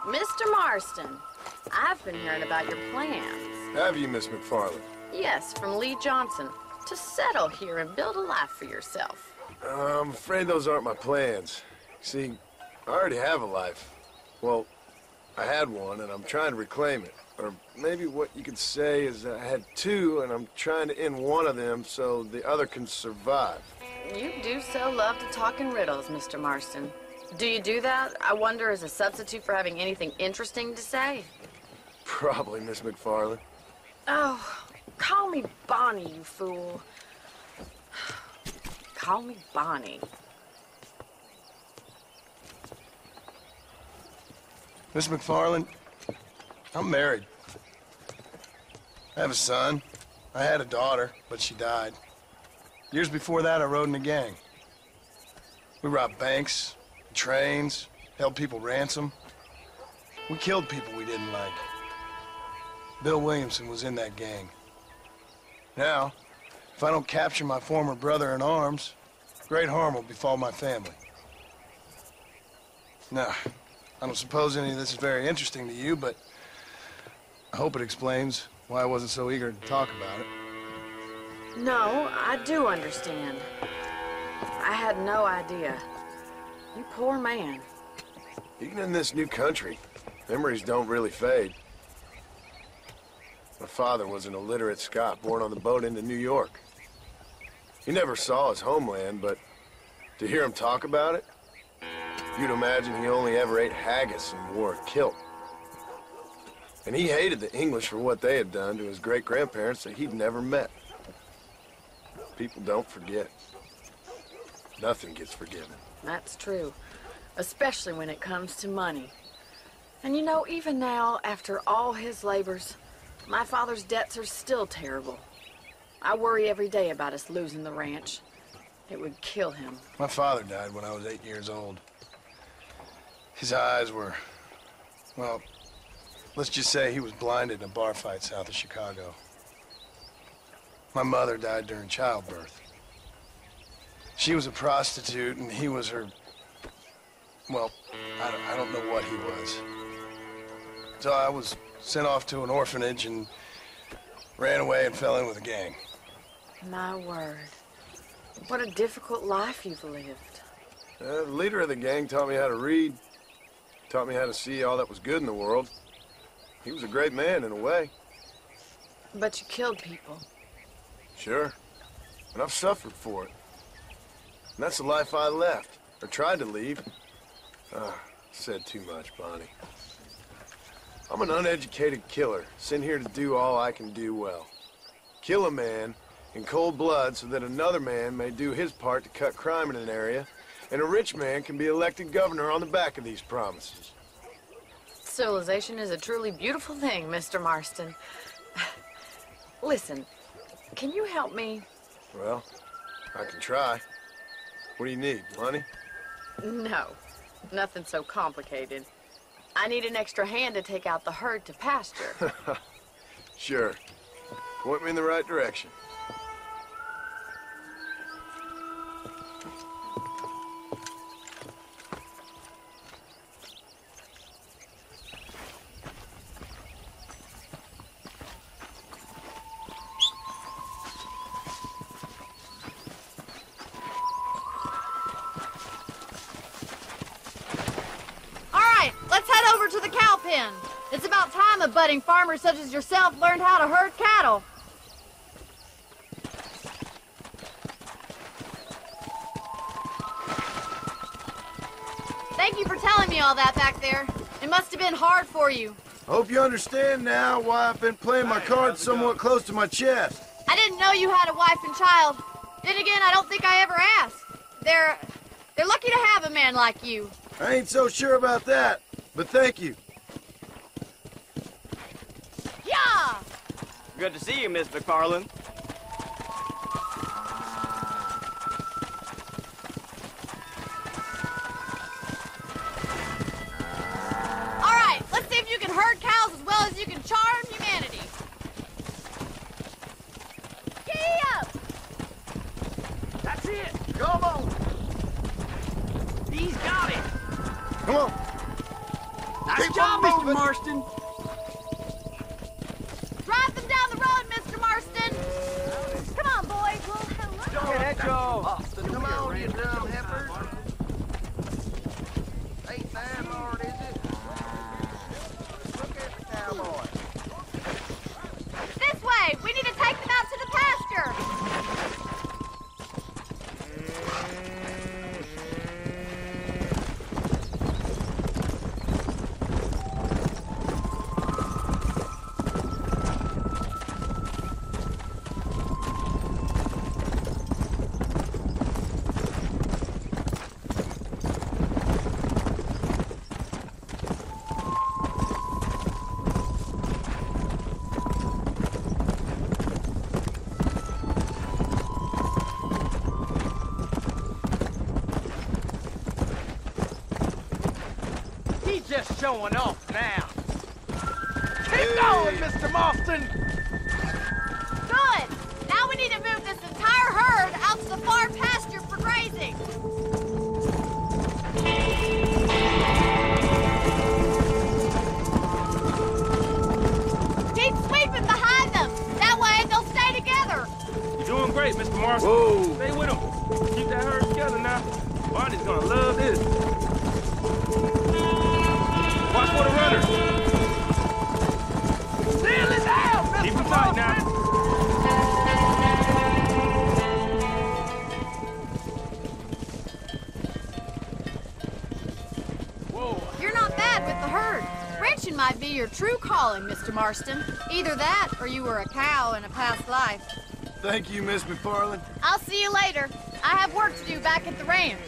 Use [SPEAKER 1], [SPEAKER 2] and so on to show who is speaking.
[SPEAKER 1] Mr. Marston, I've been hearing about your plans.
[SPEAKER 2] Have you, Miss McFarland?
[SPEAKER 1] Yes, from Lee Johnson. To settle here and build a life for yourself.
[SPEAKER 2] I'm afraid those aren't my plans. See, I already have a life. Well, I had one, and I'm trying to reclaim it. Or maybe what you could say is that I had two, and I'm trying to end one of them so the other can survive.
[SPEAKER 1] You do so love to talk in riddles, Mr. Marston. Do you do that, I wonder, as a substitute for having anything interesting to say?
[SPEAKER 2] Probably, Miss McFarland.
[SPEAKER 1] Oh, call me Bonnie, you fool. Call me Bonnie.
[SPEAKER 2] Miss McFarland, I'm married. I have a son. I had a daughter, but she died. Years before that, I rode in a gang. We robbed banks, trains, held people ransom. We killed people we didn't like. Bill Williamson was in that gang. Now, if I don't capture my former brother-in-arms, great harm will befall my family. Now, I don't suppose any of this is very interesting to you, but I hope it explains why I wasn't so eager to talk about it.
[SPEAKER 1] No, I do understand. I had no idea. You poor man.
[SPEAKER 2] Even in this new country, memories don't really fade. My father was an illiterate Scot born on the boat into New York. He never saw his homeland, but to hear him talk about it, you'd imagine he only ever ate haggis and wore a kilt. And he hated the English for what they had done to his great-grandparents that he'd never met. People don't forget. Nothing gets forgiven.
[SPEAKER 1] That's true. Especially when it comes to money. And you know, even now, after all his labors, my father's debts are still terrible. I worry every day about us losing the ranch. It would kill him.
[SPEAKER 2] My father died when I was 8 years old. His eyes were, well, let's just say he was blinded in a bar fight south of Chicago. My mother died during childbirth. She was a prostitute, and he was her, well, I don't know what he was. So I was sent off to an orphanage and ran away and fell in with a gang.
[SPEAKER 1] My word. What a difficult life you've lived.
[SPEAKER 2] The leader of the gang taught me how to read, taught me how to see all that was good in the world. He was a great man in a way.
[SPEAKER 1] But you killed people.
[SPEAKER 2] Sure. And I've suffered for it. And that's the life I left, or tried to leave. Said too much, Bonnie. I'm an uneducated killer, sent here to do all I can do well. Kill a man in cold blood so that another man may do his part to cut crime in an area, and a rich man can be elected governor on the back of these promises.
[SPEAKER 1] Civilization is a truly beautiful thing, Mr. Marston. Listen, can you help me?
[SPEAKER 2] Well, I can try. What do you need, money?
[SPEAKER 1] No, nothing so complicated. I need an extra hand to take out the herd to pasture.
[SPEAKER 2] Sure. Point me in the right direction.
[SPEAKER 3] To the cow pen. It's about time a budding farmer such as yourself learned how to herd cattle. Thank you for telling me all that back there. It must have been hard for you.
[SPEAKER 2] I hope you understand now why I've been playing my cards somewhat close to my chest.
[SPEAKER 3] I didn't know you had a wife and child. Then again, I don't think I ever asked. They're lucky to have a man like you.
[SPEAKER 2] I ain't so sure about that. But thank you.
[SPEAKER 3] Yeah!
[SPEAKER 4] Good to see you, Miss McFarland.
[SPEAKER 3] All right, let's see if you can herd cows as well as you can charm humanity. Giddy up!
[SPEAKER 4] That's it.
[SPEAKER 2] Come on.
[SPEAKER 4] He's got it.
[SPEAKER 2] Come on.
[SPEAKER 4] Nice
[SPEAKER 2] Keep
[SPEAKER 4] job,
[SPEAKER 2] on
[SPEAKER 4] Mr.
[SPEAKER 2] moving.
[SPEAKER 4] Marston.
[SPEAKER 3] Drive them down the road, Mr. Marston. Come on, boys. Well, hello.
[SPEAKER 4] Go ahead, Joe.
[SPEAKER 5] Come on, you dumb heifers. Ain't that hard, is it? Look at the cowboy.
[SPEAKER 3] This way. We need to take them out to the pasture.
[SPEAKER 4] He's just showing off now. Keep going, Mr. Marston.
[SPEAKER 3] Good. Now we need to move this entire herd out to the far pasture for grazing. Keep sweeping behind them. That way they'll stay together.
[SPEAKER 6] You're doing great, Mr. Marston.
[SPEAKER 2] Whoa.
[SPEAKER 6] Stay with him. Keep that herd together now. Bonnie's gonna love this. Watch for the runners.
[SPEAKER 4] Seal it down, Mr.
[SPEAKER 6] Keep them tight now.
[SPEAKER 4] Whoa.
[SPEAKER 3] You're not bad with the herd. Ranching might be your true calling, Mr. Marston. Either that or you were a cow in a past life.
[SPEAKER 2] Thank you, Miss McFarland.
[SPEAKER 3] I'll see you later. I have work to do back at the ranch.